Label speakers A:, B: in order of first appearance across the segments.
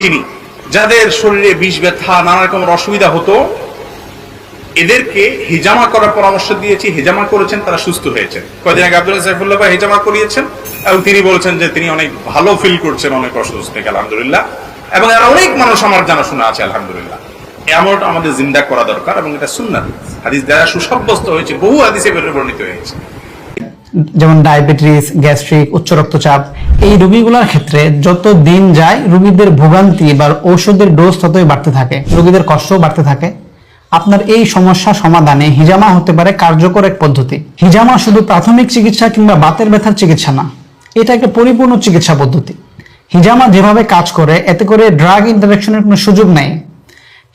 A: তিনি যাদের শরীরে বিষ ব্যথা নানা রকমের অসুবিধা হতো এদেরকে হিজামা করার পরামর্শ দিয়েছি, হিজামা করেছেন, তারা সুস্থ হয়েছেন। কয়েকদিন আগে আব্দুল্লাহ সাইফুল্লাহ ভাই হিজামা করিয়েছেন এবং তিনি বলেছেন যে তিনি অনেক ভালো ফিল করছেন, অনেক অসুস্থ থেকে আলহামদুলিল্লাহ। এবং আর অনেক মানুষ আমার জানাশোনা আছে আলহামদুলিল্লাহ। এমন আমাদের জিন্দা করা দরকার এবং এটা সুন্নাত হাদিস দ্বারা সুসাব্যস্ত হয়েছে, বহু হাদিসে বর্ণিত হয়েছে।
B: যেমন ডায়াবেটিস, গ্যাস্ট্রিক, উচ্চ রক্তচাপ, এই রোগীগুলোর ক্ষেত্রে যত দিন যায় রোগীদের ভোগান্তি বা ঔষধের ডোজ ততই বাড়তে থাকে, রোগীদের কষ্টও বাড়তে থাকে। আপনার এই সমস্যা সমাধানে হিজামা হতে পারে কার্যকর এক পদ্ধতি। হিজামা শুধু প্রাথমিক চিকিৎসা কিংবা বাতের ব্যথার চিকিৎসা না, এটা একটা পরিপূর্ণ চিকিৎসা পদ্ধতি। হিজামা যেভাবে কাজ করে এতে করে ড্রাগ ইন্টারাকশনের কোনো সুযোগ নেই।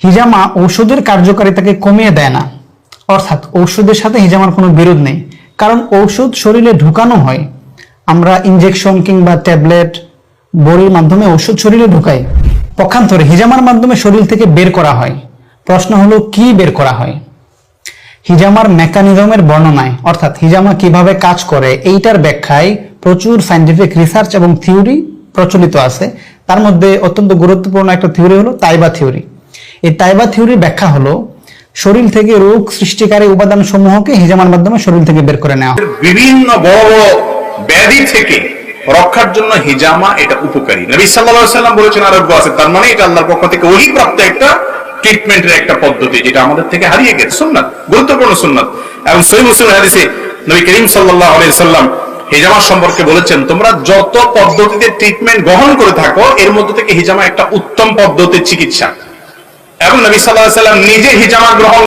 B: হিজামা ঔষধের কার্যকারিতাকে কমিয়ে দেয় না, অর্থাৎ ঔষধের সাথে হিজামার কোনো বিরোধ নেই, কারণ ঔষধ শরীরে ঢুকানো হয়। আমরা ইনজেকশন কিংবা ট্যাবলেট বড়ির মাধ্যমে ঔষধ শরীরে ঢুকাই, পক্ষান্তরে হিজামার মাধ্যমে শরীর থেকে বের করা হয়। প্রশ্ন হলো কি বের করা হয়? হিজামার মেকানিজমের বর্ণনায়, অর্থাৎ হিজামা কিভাবে কাজ করে এইটার ব্যাখ্যায় প্রচুর সায়েন্টিফিক রিসার্চ এবং থিওরি প্রচলিত আছে। তার মধ্যে অত্যন্ত গুরুত্বপূর্ণ একটা থিওরি হলো তাইবা থিওরি। এই তাইবা থিওরির ব্যাখ্যা হলো শরীর থেকে রোগ সৃষ্টিকারী উপাদান সমূহকে হিজামার মাধ্যমে শরীর থেকে বের করে নেওয়া।
A: বিভিন্ন বড় বড় ব্যাধি থেকে রক্ষার জন্য হিজামা এটা উপকারী। নবী সাল্লাল্লাহু আলাইহি ওয়াসাল্লাম বলেছেন আরোগ্য আছে, তার মানে এটা আল্লাহর পক্ষ থেকে ওহীপ্রাপ্ত একটা ট্রিটমেন্টের একটা পদ্ধতি, যেটা আমাদের থেকে হারিয়ে গেছে। সুন্নাত, গুরুত্বপূর্ণ সুন্নাত। এবং সহিহ মুসলিম হাদিসে নবী করিম সাল্লাল্লাহু আলাইহি ওয়াসাল্লাম হিজামা সম্পর্কে বলেছেন, তোমরা যত পদ্ধতিতে ট্রিটমেন্ট গ্রহণ করে থাকো এর মধ্যে থেকে হিজামা একটা উত্তম পদ্ধতির চিকিৎসা। এবং নবী সাল্লাল্লাহু আলাইহি ওয়াসাল্লাম নিজে হিজামা গ্রহণ